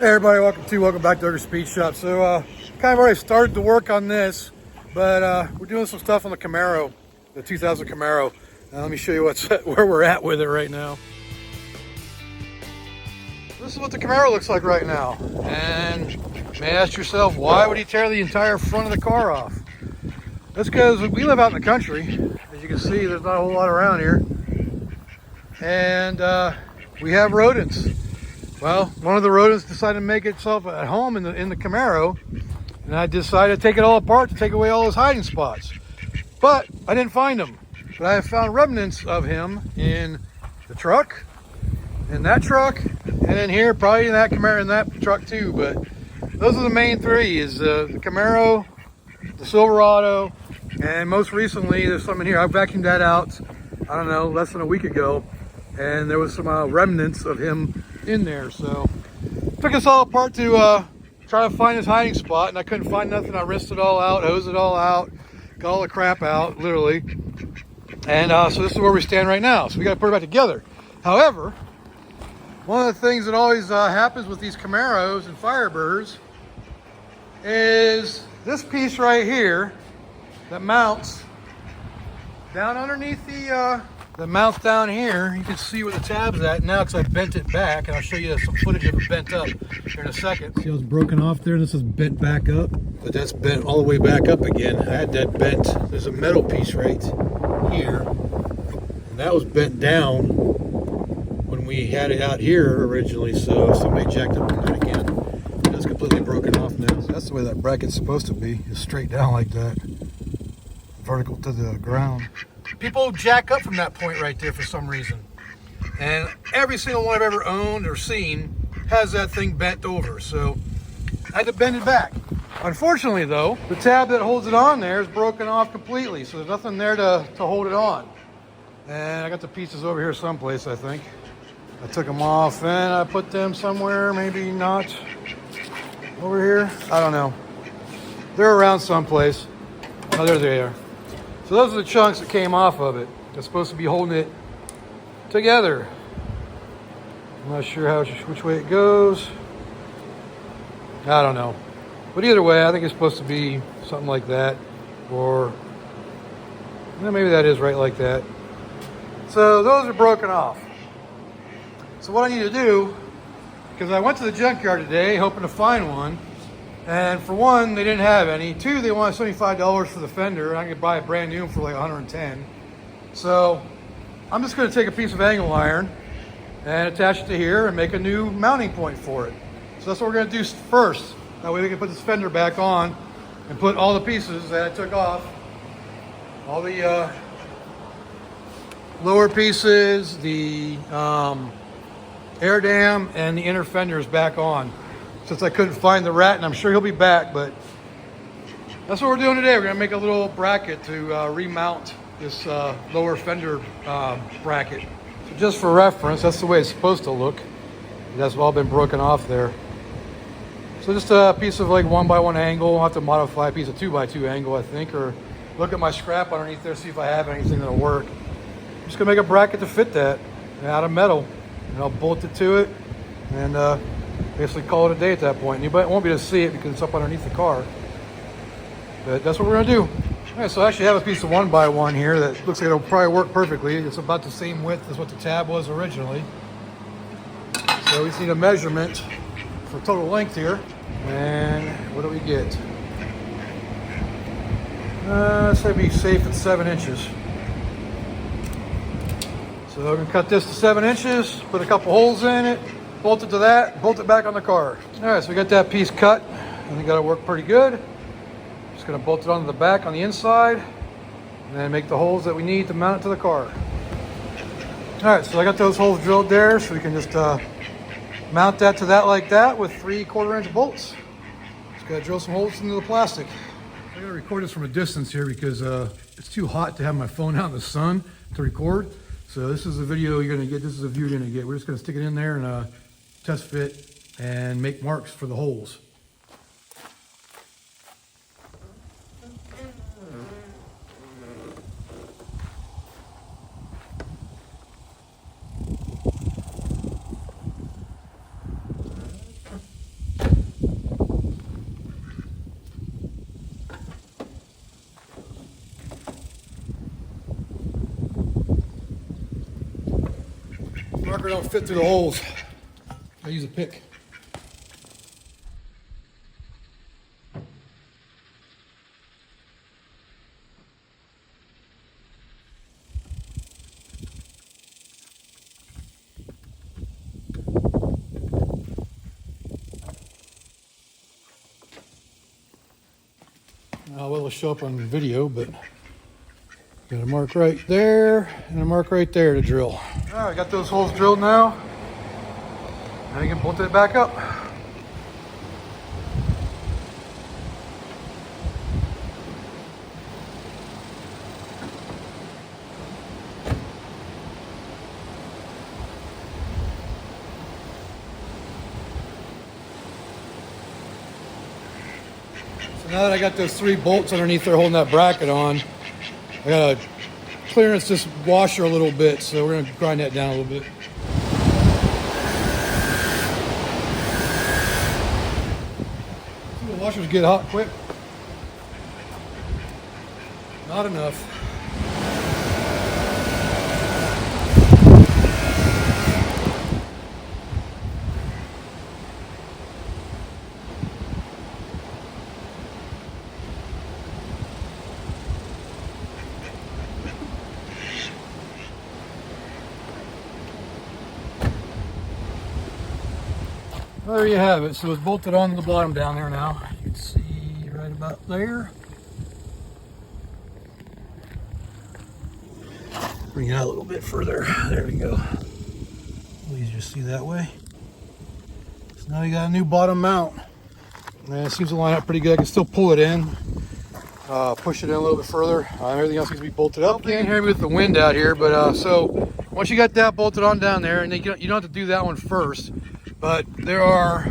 Hey everybody, welcome back to Ogre Speed Shop. So kind of already started to work on this, but we're doing some stuff on the Camaro, the 2000 Camaro. Let me show you where we're at with it right now. This is what the Camaro looks like right now. And you may ask yourself, why would he tear the entire front of the car off? That's because we live out in the country. As you can see, there's not a whole lot around here. And we have rodents. Well, one of the rodents decided to make itself at home in the Camaro, and I decided to take it all apart to take away all his hiding spots. But I didn't find him. But I have found remnants of him in the truck, in that truck, and in here, probably in that Camaro, in that truck too. But those are the main three: is the Camaro, the Silverado, and most recently there's some in here. I vacuumed that out, I don't know, less than a week ago, and there was some remnants of him in there. So took us all apart to try to find his hiding spot, and I couldn't find nothing. I rinsed it all out, hosed it all out, got all the crap out, literally. And so this is where we stand right now. So we got to put it back together. However, one of the things that always happens with these Camaros and Firebirds is this piece right here that mounts down underneath the mounts down here. You can see where the tab's at now because I bent it back, and I'll show you some footage of it bent up here in a second. See how it's broken off there? This is bent back up, but that's bent all the way back up again. I had that bent. There's a metal piece right here, and that was bent down when we had it out here originally, so somebody jacked up on that again. That's completely broken off now. So that's the way that bracket's supposed to be, is straight down like that, vertical to the ground. People jack up from that point right there for some reason. And every single one I've ever owned or seen has that thing bent over. So I had to bend it back. Unfortunately though, the tab that holds it on there is broken off completely. So there's nothing there to hold it on. And I got the pieces over here someplace, I think. I took them off and I put them somewhere, maybe not over here. I don't know. They're around someplace. Oh, there they are. So those are the chunks that came off of it. They're supposed to be holding it together. I'm not sure which way it goes. I don't know. But either way, I think it's supposed to be something like that. Or maybe that is right like that. So those are broken off. So what I need to do, because I went to the junkyard today hoping to find one. And for one, they didn't have any. Two, they wanted $75 for the fender. I could buy a brand new one for like $110. So I'm just going to take a piece of angle iron and attach it to here and make a new mounting point for it. So that's what we're going to do first. That way we can put this fender back on and put all the pieces that I took off, all the lower pieces, the air dam, and the inner fenders back on. Since I couldn't find the rat, and I'm sure he'll be back, but that's what we're doing today. We're going to make a little bracket to remount this lower fender bracket. So just for reference, that's the way it's supposed to look. That's all been broken off there. So just a piece of like 1x1 angle. I'll have to modify a piece of 2x2 angle, I think, or look at my scrap underneath there, see if I have anything that'll work. I'm just going to make a bracket to fit that out of metal, and I'll bolt it to it, and basically call it a day at that point. You won't be able to see it because it's up underneath the car. But that's what we're going to do. All right, so I actually have a piece of 1x1 here that looks like it'll probably work perfectly. It's about the same width as what the tab was originally. So we just need a measurement for total length here. And what do we get? Let's say be safe at 7 inches. So we're going to cut this to 7 inches, put a couple holes in it, bolt it to that, bolt it back on the car. All right, so we got that piece cut. I think that'll work pretty good. Just gonna bolt it onto the back on the inside, and then make the holes that we need to mount it to the car. All right, so I got those holes drilled there, so we can just mount that to that like that with 3/4 inch bolts. Just gotta drill some holes into the plastic. I gotta record this from a distance here because it's too hot to have my phone out in the sun to record. So this is the video you're gonna get, this is the view you're gonna get. We're just gonna stick it in there and test fit and make marks for the holes. Marker don't fit through the holes. I use a pick. Well, it'll show up on video, but got a mark right there and a mark right there to drill. All right, got those holes drilled now. Now you can bolt it back up. So now that I got those 3 bolts underneath there holding that bracket on, I gotta clearance this washer a little bit, so we're gonna grind that down a little bit. The washers get hot quick. Not enough. There you have it. So it's bolted on the bottom down there now. You can see right about there. Bring it out a little bit further. There we go. Easier to see that way. So now you got a new bottom mount. And it seems to line up pretty good. I can still pull it in. Push it in a little bit further. Everything else needs to be bolted up. You can't hear me with the wind out here, but so once you got that bolted on down there, and you don't have to do that one first. But there's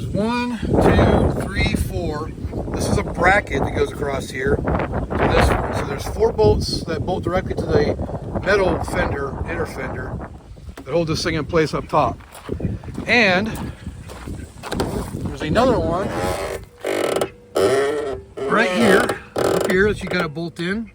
1, 2, 3, 4. This is a bracket that goes across here to this one. So there's 4 bolts that bolt directly to the metal fender, inner fender, that hold this thing in place up top. And there's another one right here, up here, that you gotta bolt in.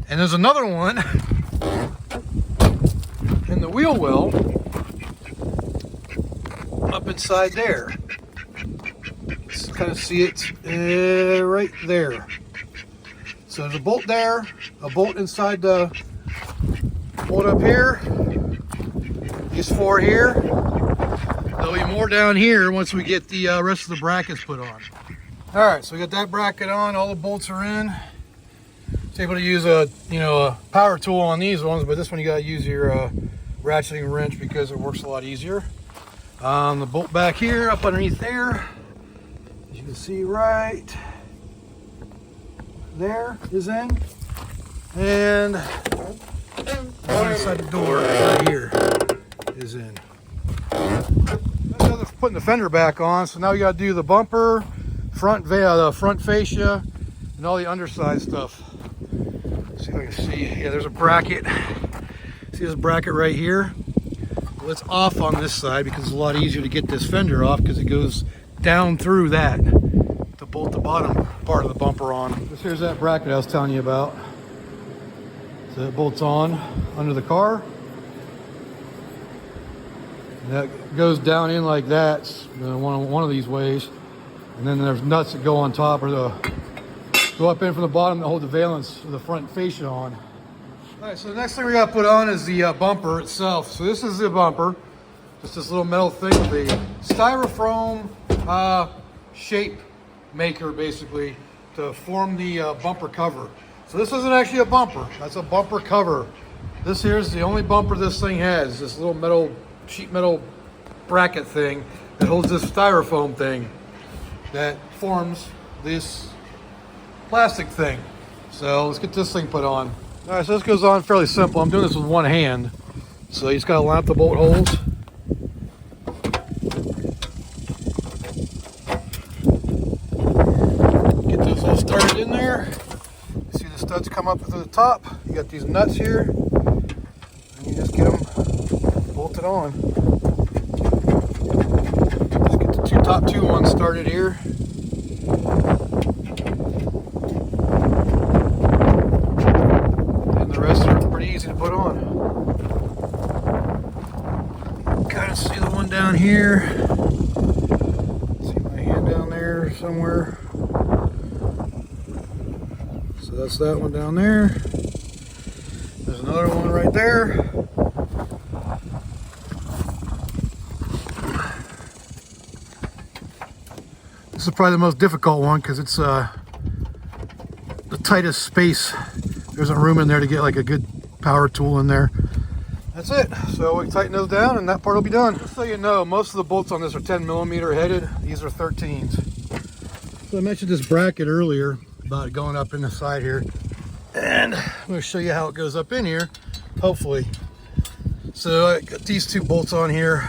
And there's another one in the wheel well up inside there. Just kind of see it right there. So there's a bolt there, a bolt inside the bolt up here, these 4 here. There'll be more down here once we get the rest of the brackets put on. All right, so we got that bracket on, all the bolts are in. It's able to use a power tool on these ones, but this one you gotta use your ratcheting wrench because it works a lot easier. The bolt back here, up underneath there, as you can see right there is in, and one inside the door right here is in. Putting the fender back on, so now we got to do the bumper, the front fascia, and all the underside stuff. Let's see if I can see. Yeah, there's a bracket. See this bracket right here? Well, it's off on this side because it's a lot easier to get this fender off because it goes down through that to bolt the bottom part of the bumper on. This here's that bracket I was telling you about. So it bolts on under the car. And that goes down in like that, one of these ways. And then there's nuts that go on top or go up in from the bottom that hold the valence of the front fascia on. All right, so the next thing we got to put on is the bumper itself. So this is the bumper, just this little metal thing with a styrofoam shape maker, basically, to form the bumper cover. So this isn't actually a bumper, that's a bumper cover. This here is the only bumper this thing has, this little sheet metal bracket thing that holds this styrofoam thing that forms this plastic thing. So let's get this thing put on. All right, so this goes on fairly simple. I'm doing this with one hand. So you just gotta line up the bolt holes. Get those all started in there. You see the studs come up to the top. You got these nuts here. And you just get them bolted on. Just get the top two ones started here. Easy to put on. down here. See my hand down there somewhere. So that's that one down there. There's another one right there. This is probably the most difficult one because it's the tightest space. There's a room in there to get like a good power tool in there. That's it. So we tighten those down and that part will be done. Just so you know, most of the bolts on this are 10mm headed. These are 13s. So I mentioned this bracket earlier about it going up in the side here. And I'm going to show you how it goes up in here, hopefully. So I got these two bolts on here.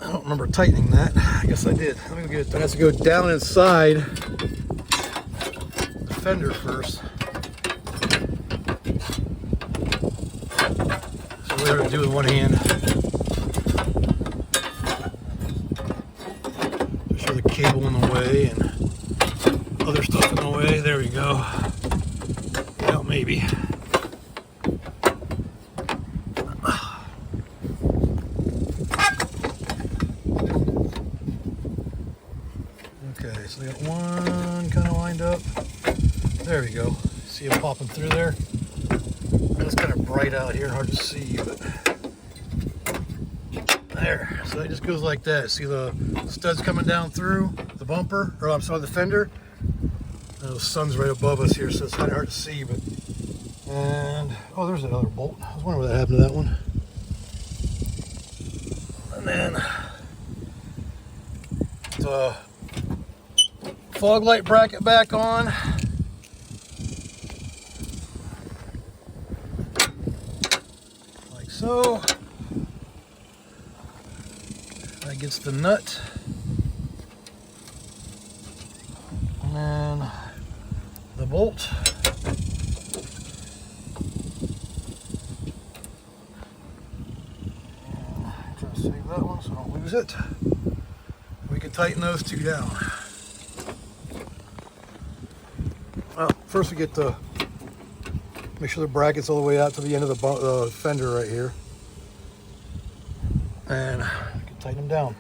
I don't remember tightening that. I guess I did. Let me get it. It has to go down inside the fender first. So we're going to do with one hand. Make sure the cable in the way and other stuff in the way. There we go. Well, maybe. Okay, so we got one kind of lined up. There we go. See it popping through there? It's kind of bright out here, hard to see, but there. So it just goes like that. See the studs coming down through the bumper, or I'm sorry, the fender. The sun's right above us here, so it's kind of hard to see, but and oh, there's that other bolt. I was wondering what happened to that one. And then the fog light bracket back on. Like so. That gets the nut. And then the bolt. And try to save that one so I don't lose it. We can tighten those two down. Well, first we get the, make sure the bracket's all the way out to the end of the fender right here. And we can tighten them down.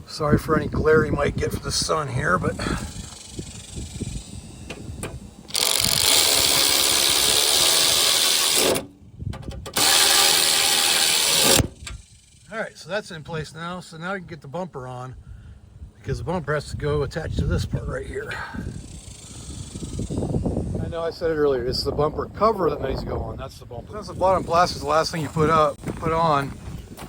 Sorry for any glare you might get from the sun here, but all right, so that's in place now. So now you can get the bumper on, because the bumper has to go attached to this part right here. I know I said it earlier, it's the bumper cover that needs to go on. That's the bumper. Since the bottom plastic is the last thing you put on,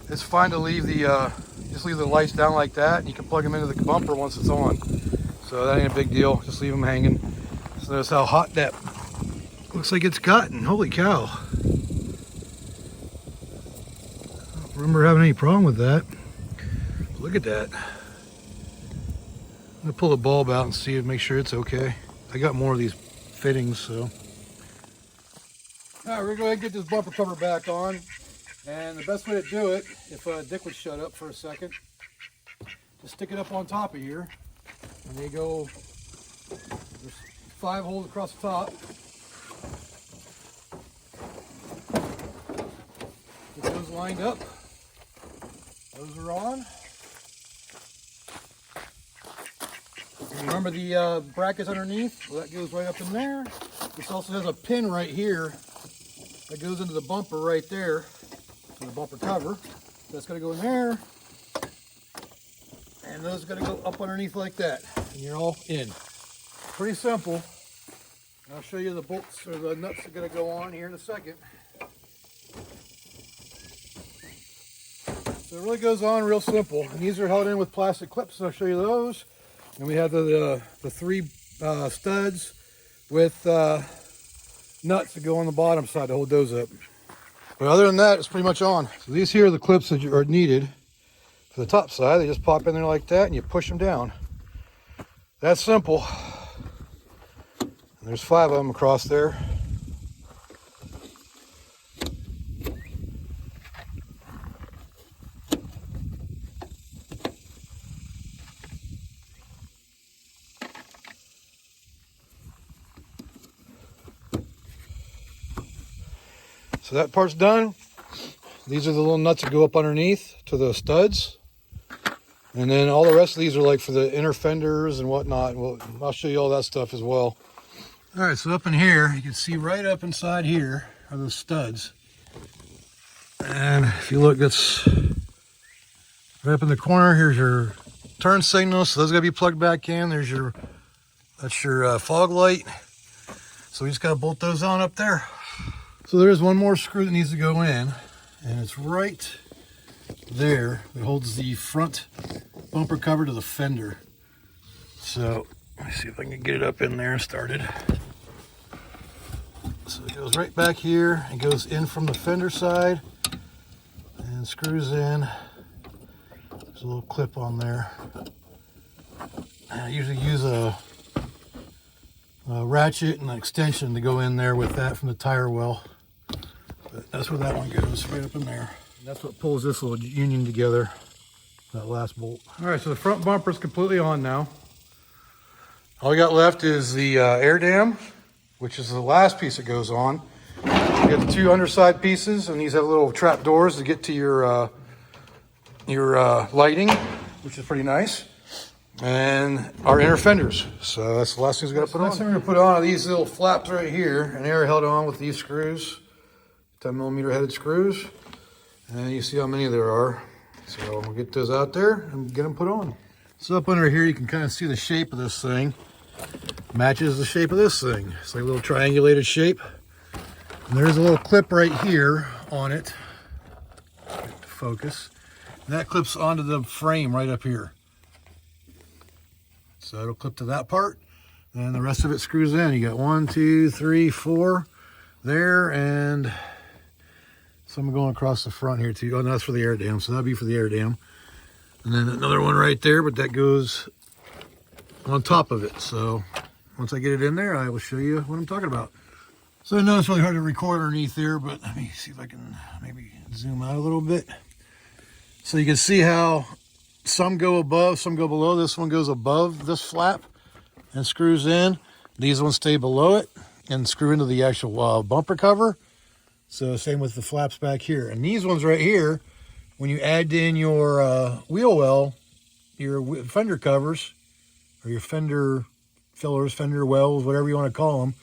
it's fine to leave the just leave the lights down like that, and you can plug them into the bumper once it's on. So that ain't a big deal. Just leave them hanging. So notice how hot that looks like it's gotten. Holy cow! I don't remember having any problem with that. Look at that. I'm gonna pull the bulb out and see and make sure it's okay. I got more of these fittings, so. All right, we're going to get this bumper cover back on. And the best way to do it, if Dick would shut up for a second, just stick it up on top of here. And they go, there's 5 holes across the top. Get those lined up. Those are on. Remember the brackets underneath? Well, that goes right up in there. This also has a pin right here that goes into the bumper right there. So the bumper cover. That's going to go in there. And those are going to go up underneath like that. And you're all in. Pretty simple. I'll show you the bolts or the nuts that are going to go on here in a second. So it really goes on real simple. And these are held in with plastic clips, so I'll show you those. And we have the 3 studs with nuts that go on the bottom side to hold those up. But other than that, it's pretty much on. So these here are the clips that are needed for the top side. They just pop in there like that and you push them down. That's simple. And there's 5 of them across there. So that part's done. These are the little nuts that go up underneath to the studs. And then all the rest of these are like for the inner fenders and whatnot. Well, I'll show you all that stuff as well. All right, so up in here, you can see right up inside here are those studs. And if you look, that's right up in the corner. Here's your turn signal, so those gotta be plugged back in. That's your fog light. So we just gotta bolt those on up there. So there is one more screw that needs to go in, and it's right there. It holds the front bumper cover to the fender. So let me see if I can get it up in there and started. So it goes right back here. It goes in from the fender side and screws in. There's a little clip on there. And I usually use a ratchet and an extension to go in there with that from the tire well. But that's where that one goes, right up in there. And that's what pulls this little union together, that last bolt. All right, so the front bumper is completely on now. All we got left is the air dam, which is the last piece that goes on. You got the two underside pieces, and these have little trap doors to get to your lighting, which is pretty nice. And our inner fenders. So that's the last thing we got to put on. Next thing we're going to put on are these little flaps right here, and they are held on with these screws, 10mm headed screws. And you see how many there are. So we'll get those out there and get them put on. So up under here, you can kind of see the shape of this thing. Matches the shape of this thing. It's like a little triangulated shape. And there's a little clip right here on it. Get to focus. And that clips onto the frame right up here. So it'll clip to that part, and the rest of it screws in. You got 1, 2, 3, 4 there, and some going across the front here too. Oh, no, that's for the air dam, so that'll be for the air dam. And then another one right there, but that goes on top of it. So once I get it in there, I will show you what I'm talking about. So I know it's really hard to record underneath there, but let me see if I can maybe zoom out a little bit. So you can see how some go above, some go below. This one goes above this flap and screws in. These ones stay below it and screw into the actual bumper cover. So same with the flaps back here. And these ones right here, when you add in your wheel well, your fender covers, or your fender fillers, fender wells, whatever you want to call them,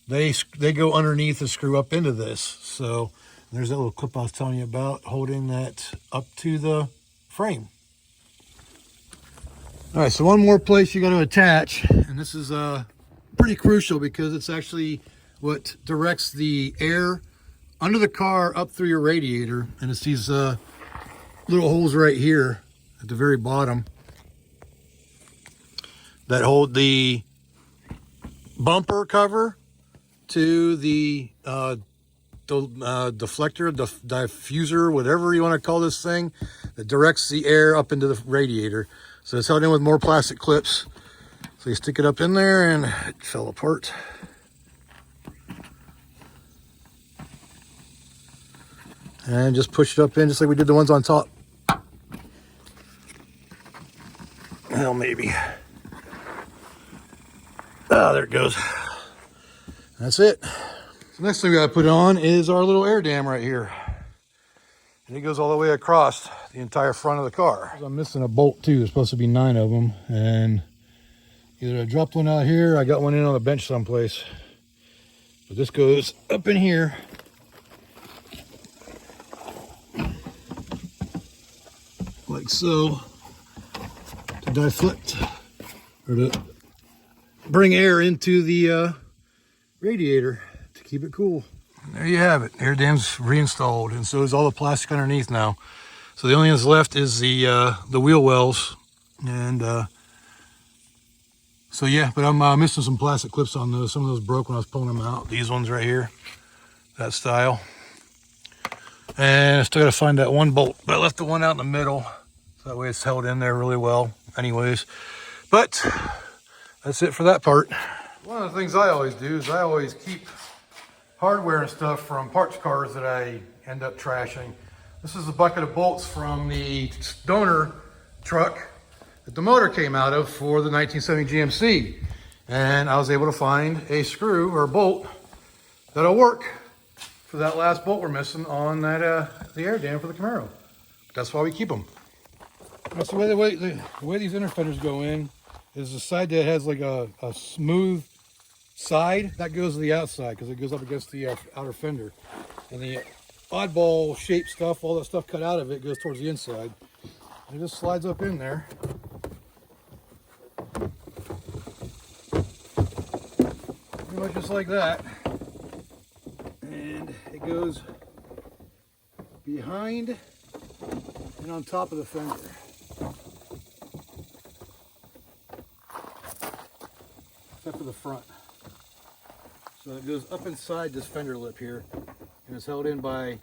they go underneath and screw up into this. So there's that little clip I was telling you about, holding that up to the frame. All right, so one more place you got to attach, and this is pretty crucial because it's actually what directs the air under the car up through your radiator. And it's these little holes right here at the very bottom that hold the bumper cover to the deflector, diffuser, whatever you want to call this thing, that directs the air up into the radiator. So it's held in with more plastic clips. So you stick it up in there and it fell apart. And just push it up in just like we did the ones on top. Well, maybe. Ah, there it goes. That's it. So next thing we gotta put on is our little air dam right here. And it goes all the way across the entire front of the car. I'm missing a bolt too. There's supposed to be 9 of them. And either I dropped one out here, I got one in on the bench someplace. But this goes up in here. Like so. To deflect, or to bring air into the radiator to keep it cool. There you have it. Air dam's reinstalled, and so is all the plastic underneath now. So the only thing that's left is the wheel wells, and so yeah. But I'm missing some plastic clips on those. Some of those broke when I was pulling them out. These ones right here, that style. And I still got to find that one bolt, but I left the one out in the middle, so that way it's held in there really well. Anyways, but that's it for that part. One of the things I always do is I always keep hardware and stuff from parts cars that I end up trashing. This is a bucket of bolts from the donor truck that the motor came out of for the 1970 GMC. And I was able to find a screw or a bolt that'll work. for that last bolt we're missing on that the air dam for the Camaro. That's why we keep them. That's the way these inner fenders go in is the side that has like a smooth side that goes to the outside because it goes up against the outer fender, and the oddball shaped stuff, all that stuff cut out of it, goes towards the inside. It just slides up in there. Pretty much just like that. And it goes behind and on top of the fender. Except for the front. So it goes up inside this fender lip here, and it's held in by,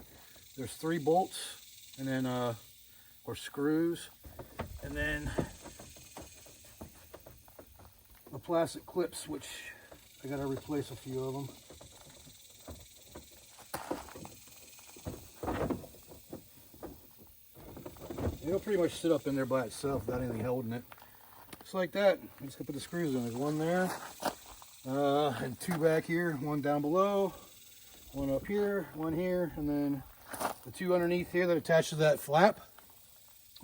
there's 3 bolts, and then or screws, and then the plastic clips, which I gotta replace a few of them. It'll pretty much sit up in there by itself without anything holding it. Just like that. I'm just gonna put the screws in. There's 1 there, and 2 back here, 1 down below, 1 up here, 1 here, and then the 2 underneath here that attach to that flap.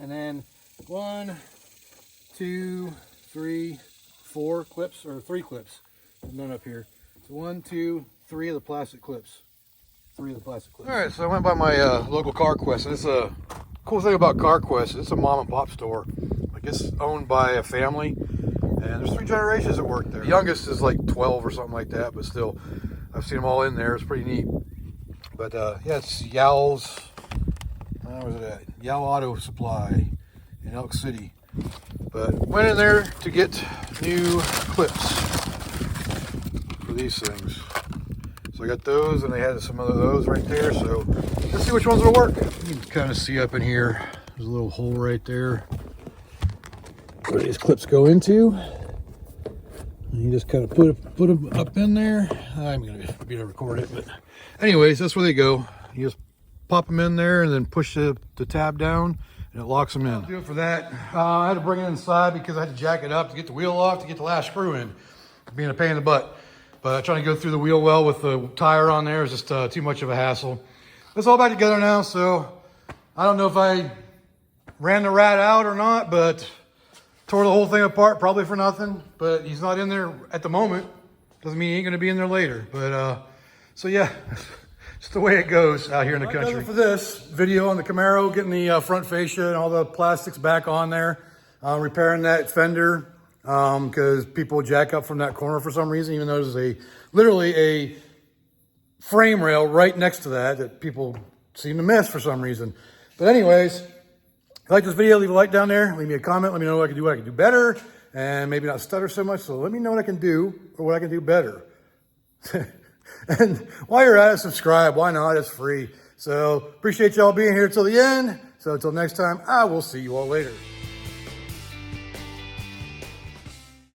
And then 1, 2, 3, 4 clips, or 3 clips. There's none up here. So 1, 2, 3 of the plastic clips. 3 of the plastic clips. All right, so I went by my local CarQuest, and it's a cool thing about CarQuest. It's a mom and pop store. I guess owned by a family, and there's 3 generations that work there. The youngest is like 12 or something like that, but still, I've seen them all in there. It's pretty neat. But yeah, it's Yowell's. Where's it at? Yow Auto Supply in Elk City. But went in there to get new clips for these things. So I got those, and they had some of those right there. So let's see which ones will work. You can kind of see up in here. There's a little hole right there where these clips go into. And you just kind of put them up in there. I'm gonna be able to record it, but anyways, that's where they go. You just pop them in there and then push the tab down, and it locks them in. I'll do it for that. I had to bring it inside because I had to jack it up to get the wheel off to get the last screw in. Being a pain in the butt. But trying to go through the wheel well with the tire on there is just too much of a hassle. It's all back together now, so I don't know if I ran the rat out or not, but tore the whole thing apart, probably for nothing. But he's not in there at the moment. Doesn't mean he ain't gonna be in there later. But so yeah. Just the way it goes out here in the country. That's it for this video on the Camaro, getting the front fascia and all the plastics back on there, repairing that fender, because people jack up from that corner for some reason, even though there's literally a frame rail right next to that people seem to miss for some reason. But anyways, if you like this video, leave a like down there, leave me a comment, let me know what I can do better, and maybe not stutter so much. So let me know what I can do or what I can do better. And while you're at it, subscribe. Why not? It's free. So appreciate y'all being here till the end. So until next time, I will see you all later.